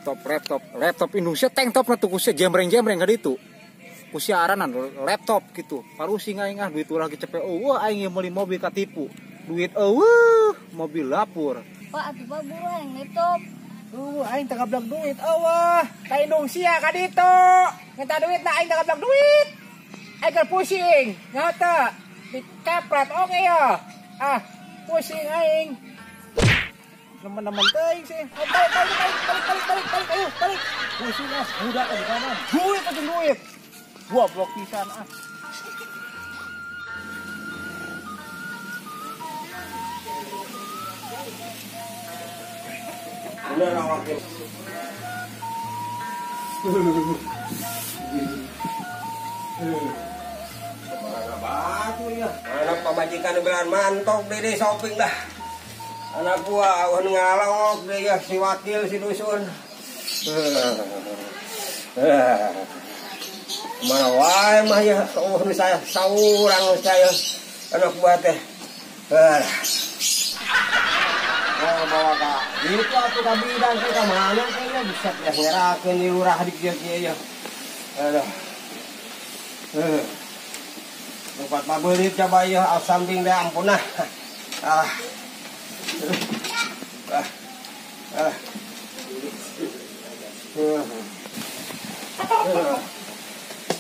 laptop Indonesia tank top na tuh kusia jembreng-jembreng ka ditu. Kusia aranan laptop gitu. Parusi aing duit ulah ge cepet. Wah aing meuli mobil katipu. Duit mobil dapur. Pak atuh Pak buru aing laptop. Aing teu gablak duit eueuh. Ka Indonesia ka ditu. Minta duit na aing teu gablak duit. Aing keur pusing. Nya teu dikepret oke ya. Pusing aing. Teman-teman teuing sih. Balik. Pusing budak di kana. Duit. Gua blok pisan Udah rawakin. Mana batu ya. Anak pamajikan belan mantok deh shopping dah. Anak gua awan ngalangok deh ya si wakil si dusun. Mana wae mah ya saya saurang saya anak gua teh. Bawa ka itu atuh ka bidang ke ka mana kayaknya bisa ngerakeun di lurah di kieu ya. Aduh. Tempat pabeurit coba ya samping deh ampunah.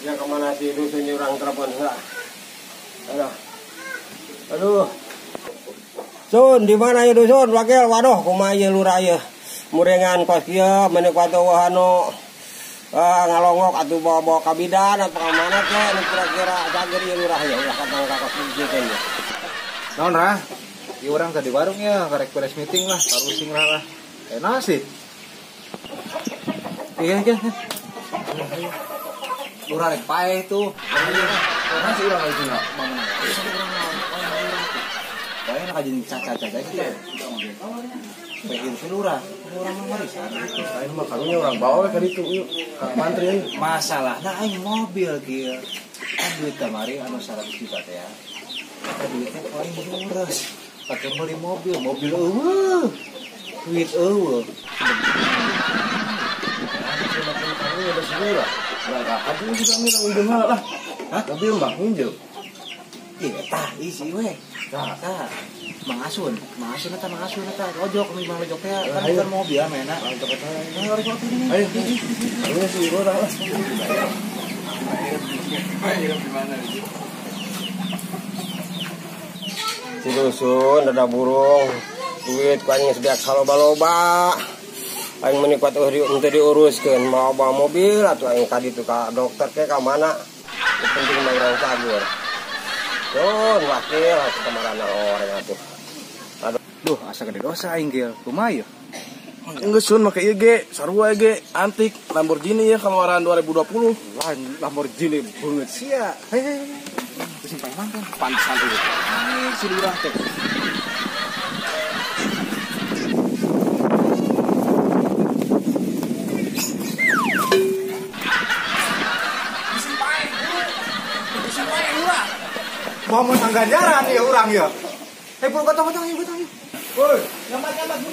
Ya kemana sih dusun orang telepon lah. Aduh. Sun, di mana ya dusun? Wakil, waduh, kumaha ieu lurah ieu. Murengan kos kieu menikmati wahano ngalongok atuh bawa ka bidan atau ka mana teh nu kira-kira cager ieu lurah ya ulah katang ka kos kieu teh. Naon rah? Ieu urang tadi warung ya, karek beres meeting lah, parusing lah. Enak sih. Iya. Lurah rek pae tuh. Orang sih urang itu enggak bangun. Bae nak jadi caca-caca gitu. Pengen selurah, orang mangarisan. Lain mah karunya orang bawa ka ditu yuk. Ka mantri. Masalah nah aing mobil kieu. Kan duit kamari anu 100 juta teh ya. Duitnya paling ngurus. Pakai beli mobil eueuh. Duit eueuh. Kamu ada segala. Lah aku juga minta ide lah. Mobil mah pinjam. Iya tah isi we. Tah. Mangasun eta ojok mi bang ojok teh kan bukan mobil mena. Ojok eta. Ayo. Ayo sih orang lah. Ayo gimana ini? Si dusun ada burung. Duit ku aing sebiak saloba-loba. Aing menikmat untuk diuruskeun mau bawa mobil atau aing ka ditu ka dokter ke ka mana. Penting mah urang sagur. Sun wakil kemarana orang atuh. Duh, asa gede dosa aing ge. Kumaha ieu? Enggak sun make ieu ge, sarua ge antik Lamborghini ya keluaran 2020. Lamborghini beungeut sia. Heh. Simpang mangkan pantesan ieu. Si lurah teh. Mau tanggajaran ya urang ya. Buru kata yuk. Woi, nyambat bu.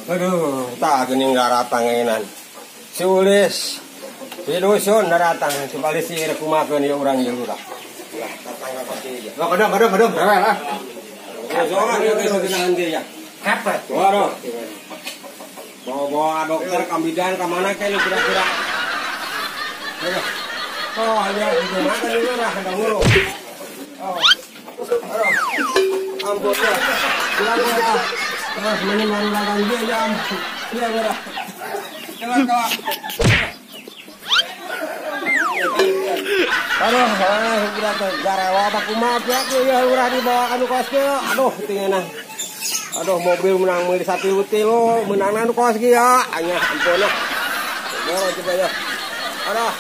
Aduh, tak geuning daratang ngeunaan. Si Ulis, si dusun daratang, si balisir kumakeun ieu urang ieu lurah. Lah, datang ka kos ieu. Lah kadang rewel ah. Soalnya ieu geus geunaan dia ya. Kapet. Waduh. Bawa dokter kambidan ka mana ke kira-kira. Oh, ada di mana nih lurah ada ngurung. Oh. Aduh. Ampun ya. Silakan ya. Ini baru dagang dia ya. Iya lurah. Coba. Aduh, kira teh garewa apa kumaha ya lurah dibawa anu kos ge. Aduh, tingena. Aduh, mobil menang meuli 1 util lo, menang anu kos ge ya. Anya ampun lah. Coba ya. Aduh.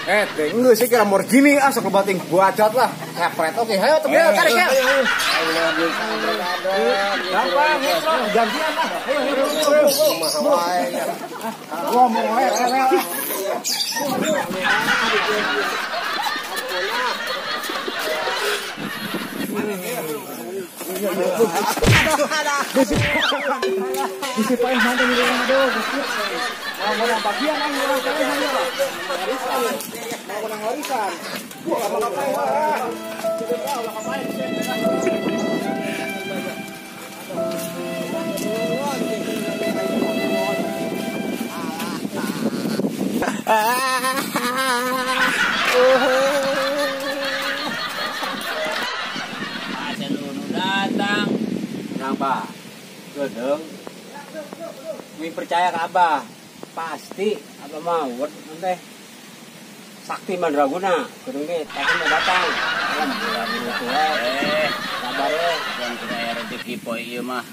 Geus sih kira Lamborghini sok lebating buacot lah. Kepret oke. Ayo teu tarik ya. Gampang ya, gantian lah. Ayo. Gua mau rewel. Bisi paling mantan di rumah aduh. Mau bagian aing orang kaya ayo. Warisan. Mau nang warisan. Gua enggak mau ngapain. Sudah tahu lah ngapain. Datang kenapa gedeng mi percaya ke abah pasti abah mau nanti sakti mandraguna gedeng ge tapi mau datang sabar dan kita rezeki poe ieu mah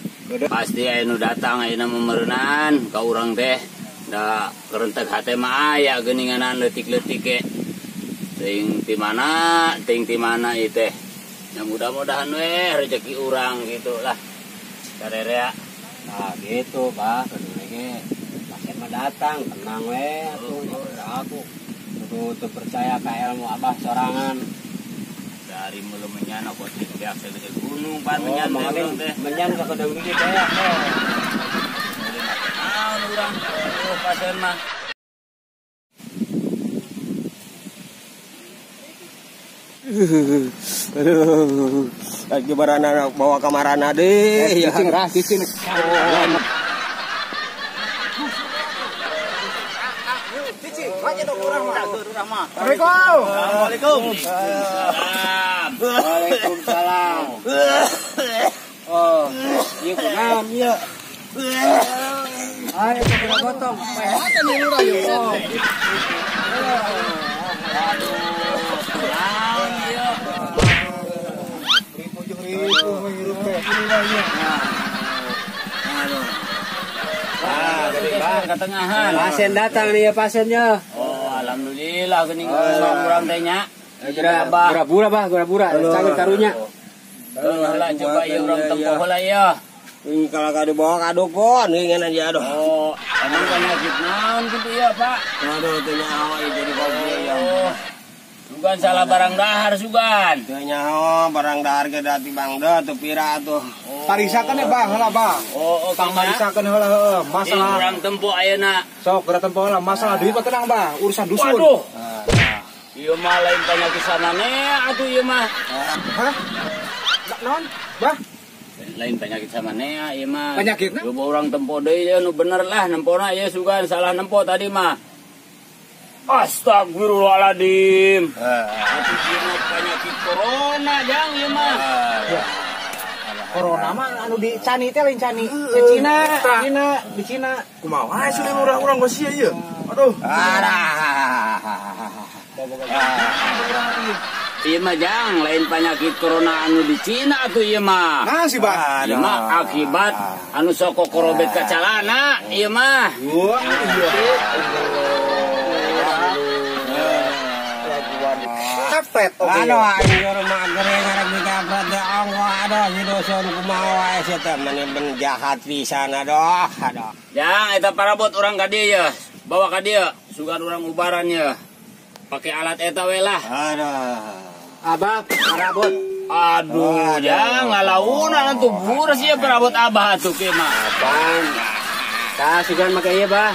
pasti anu datang ayeuna memerenan ka urang teh da kerentek hate mah aya geuninganan leutik-leutik ge ting ti mana ieu teh. Ya mudah-mudahan rezeki orang gitu lah. Karere nah gitu bah kedua pasien mah datang tenang aku tuh percaya ke ilmu abah sorangan dari mulu menyan aku biak segede gunung pan menyan teh menyan ke kedeng gigi teh naon urang pasien mah Aduh, lagi barana bawa kamarana deh. Ya, Cicing. Assalamualaikum. Waalaikumsalam. Oh, iya kunaon ieu? Ayo kita gotong. Ada nih lurah yuk. Ketengahan. Pasien datang nih ya pasiennya. Oh, alhamdulillah geuning urang teh nya. Gura-gura. Cager karunya. Lah coba ieu urang tempoh heula ieu. Kalau kado bawa kado pon, ingin aja aduh. Oh, emang penyakit naon gitu ya, Pak? Aduh, teu nyaho jadi kopi ya. Sugan salah barang dahar sugan. Teu nyaho barang dahar ge dati bangda teu pira tuh. Parisakeun ya Bang, heula Bang. Oh, Kang parisakeun heula heueuh. Masalah urang tempo ayeuna. Sok geura tempo heula masalah duit mah tenang Bang, urusan dusun. Waduh. Ieu mah lain penyakit sanane atuh ieu mah. Hah? Non, Bah? Lain penyakit samane ieu mah. Penyakitna? Coba urang tempo deui anu bener lah nempona ieu sugan salah nempo tadi mah. Astagfirullahaladzim. Itu cina penyakit corona jang ieu mah. Corona mah anu di Cani teh lain Cani. Ke Cina, di Cina. Kumaha sudah urang-urang geus ieu ieu. Aduh. Ieu mah jang lain penyakit corona anu di Cina atuh ieu mah. Nah sih Bah. Ieu mah akibat anu soko korobet ka calana ieu mah. Wah, iya. Kapet oke. Aduh, aing rumah gering arek dicapret teh Allah aduh si dosen kumaha wae sia teh meni penjahat pisan aduh. Jang eta parabot urang ka dieu ya. Bawa ka dieu sugan urang ubaran ye. Pake alat eta we lah. Aduh. Abah, parabot. Aduh, jang ngalaunan atuh bures ieu parabot abah atuh ke mah. Apaan? Tah sugan make ieu Bah.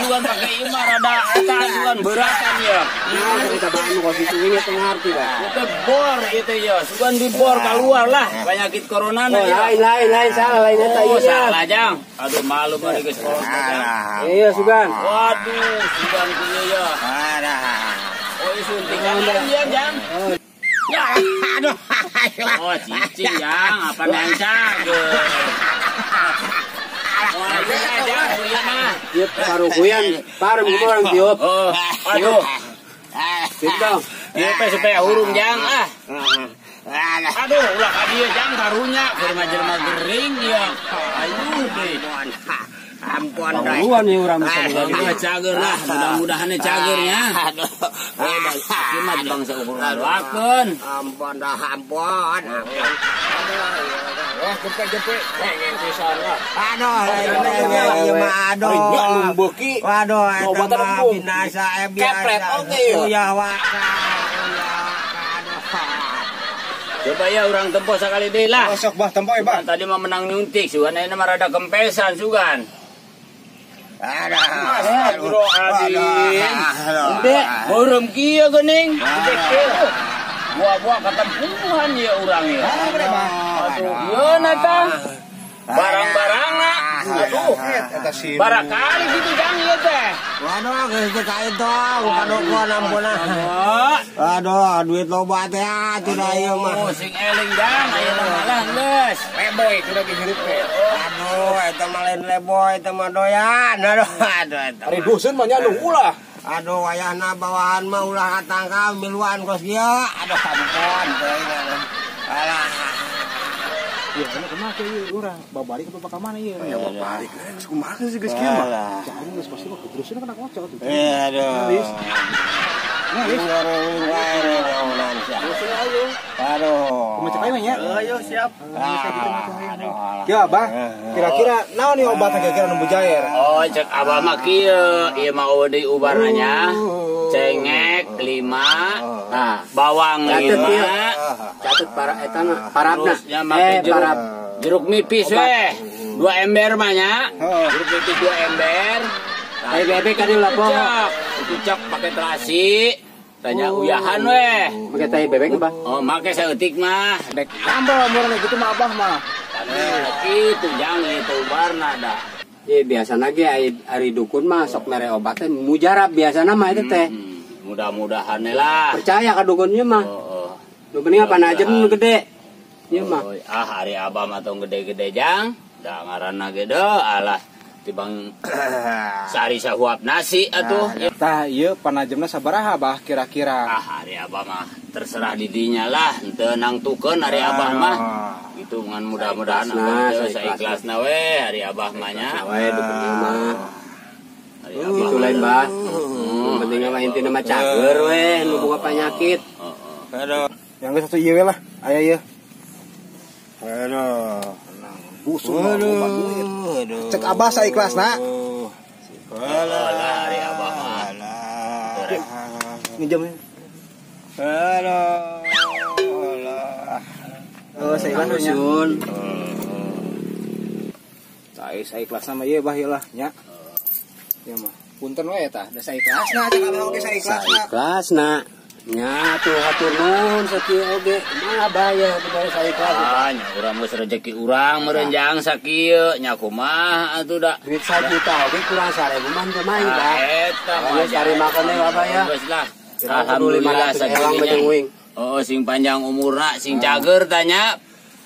Sugan pake ieu mah rada eta sugan beuratan ya. Nah, kita bahan konstitusinya tengah arti Bah. Itu bor itu ya, sugan dibor keluar lah penyakit corona Oh, lain salah lain eta Oh, ieu. salah jang. Aduh malu bari geus corona. Iya sugan. Waduh, sugan kieu ya. Oh, suntikan dia jang. Ya, aduh. Oh, cicing jang, apa nang cager. Oh, iya jang, ieu mah. Ieu parukuyan, parem urang tiup. Oh, aduh. Sintong. Ieu teh supaya hurung jang ah. Aduh, ulah ka dieu jang karunya, keur jelema gering ieu. Aduh deh. Ampun Buruan nih urang bisa Mudah cager lah, mudah-mudahan cagernya. Aduh. Ieu mah bangsa ukur ngadoakeun. Ampun. Wah, jepek pengen pisan lah. Aduh, aduh. Lumbeuki. Waduh, eta Obatan mah embung. binasa Kepret oge ya. Uyah waka. Coba ya orang tempo sekali deh lah. Sok bah tempo ya bah. Tadi mah menang nyuntik, sugan ini mah rada kempesan sugan. Bro Adin. Dek, borem kieu geuning. Dek kieu. Buah-buah ketempuhan ya urang ya. Aduh, yeuna nata. Barang-barangna. Aduh, barakali gitu jang ieu teh. Waduh, geus ka itu, bukan ampun. Aduh, duit loba teh atuh da ieu mah. Sing eling jang ayeuna malah geus. Leboy kudu dihirup we. Aduh, eta mah lain leboy, eta mah doyan. Aduh. Ari dusun mah nya nu ulah. Aduh, wayahna bawaan mah ulah katangka miluan kos kieu. Aduh, sampun teh. Alah. Ya, anu kumaha ieu urang? Babalik apa ka mana ieu? Ya balik. Kumaha sih geus kieu mah? Jangan geus pasti mah terusna kana kocok. Aduh. Aduh. Macam ayo nya? Ayo siap. Ya, Abah. Kira-kira naon nih obatna kira-kira nu bujair? Oh, cek abah mah kieu, ieu mah eueuh ubarnanya. Cengek 5, nah, bawang 5. Catet para eta mah parabna. Terusnya make jeruk nipis weh. 2 ember mah nya. Jeruk nipis 2 ember. Ai bebek kan ulah poho. Dicok pakai terasi. Tanya uyahan weh. Make tai bebek Bah. Oh, make saeutik mah. Dek nambah umurna gitu mah Abah mah. Kitu jang itu barna da. Biasana ge ari dukun mah sok mere obat teh mujarab biasana mah eta teh. Mudah-mudahan lah. Percaya ka dukunnya mah. Nu geuning apa najem nu gede. Ieu mah. Hari abah mah tong gede-gede jang. Da ngaranna ge deu alah tibang sari sahuap nasi atuh. Tah ieu panajemna sabaraha Abah kira-kira? Hari abah mah terserah di dinya lah. Henteu nangtukeun hari abah mah. Itu ngan mudah-mudahan abah saikhlasna we hari abah mah nya. Wae dukunnya mah. Itu lain Bah. Penting mah intina mah cager we nu boga panyakit. Aduh. Yang geus satu ieu lah, aya ieu. Aduh. Busuk mah loba duit. Cek Abah saikhlasna. Alah hari abah mah. Minjem. Aduh. Oh, saikhlasna nya. Sun. Saikhlasna mah ieu Bah ieu lah nya. Ya mah. Punten we tah, da saikhlasna cek Abah oge saikhlasna. Saikhlasna. Nya tuh hatur nuhun sakieu oge. Kumaha bayar dibayar saikhlas. Nya urang geus rezeki urang merenjang sakieu nya kumaha atuh da. Duit 1 juta oge kurang 1000 mah teu main Bah. Eta mah Cari makan we Abah ya. Geus lah. Alhamdulillah sakieu. Oh, sing panjang umurna, sing cager tanya.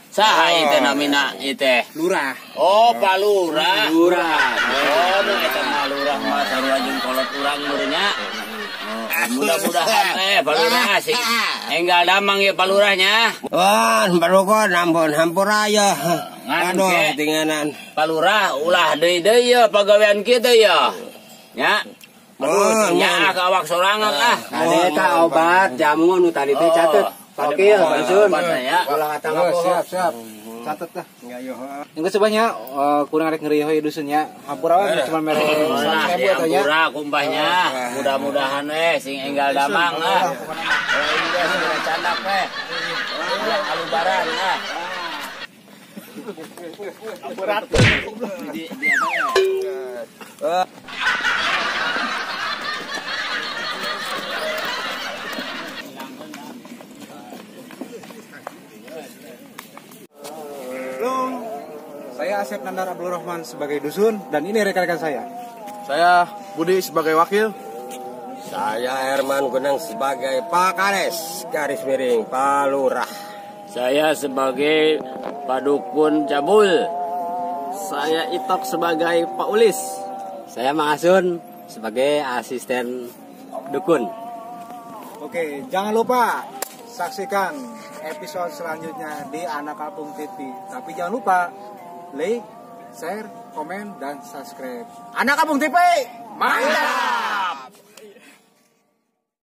Saha ieu namina ieu teh? Lurah. Oh, Pak Lurah. Oh, eta mah lurah mah sarua jeung kolot urang meureunnya. Mudah-mudahan Pak Lurah sih. Enggal damang ya Pak Lurahnya. Wah, barokah ampun hampura ya. Aduh, tinganan. Pak Lurah ulah deui ya pagawean kieu teh ya. Nya. Terus nya ka awak sorangan ah. Ade eta obat jamu nu tadi teh catet. Oke ya, Sun. Ya. Ulah katang apa? Siap. Catet dah. Yang kesebanya kurang rek ngerieuh ieu dusunnya. Hampura we cuma mere 100.000 atuh nya. Hampura kumpahnya. Mudah-mudahan we sing enggal damang ah. Indah sing candak we. Ulah kalubaran ah. Hampura. Di Saya Asep Nandar Abdul Rahman sebagai dusun dan ini rekan-rekan saya. Saya Budi sebagai wakil. Saya Herman Gunang sebagai Pak Kades, garis miring Pak Lurah. Saya sebagai Pak Dukun Cabul. Saya Itok sebagai Pak Ulis. Saya Mang Asun sebagai asisten dukun. Oke, jangan lupa saksikan episode selanjutnya di Anak Kampung TV. Tapi jangan lupa like, share, komen, dan subscribe. Anak Kampung TV, mantap!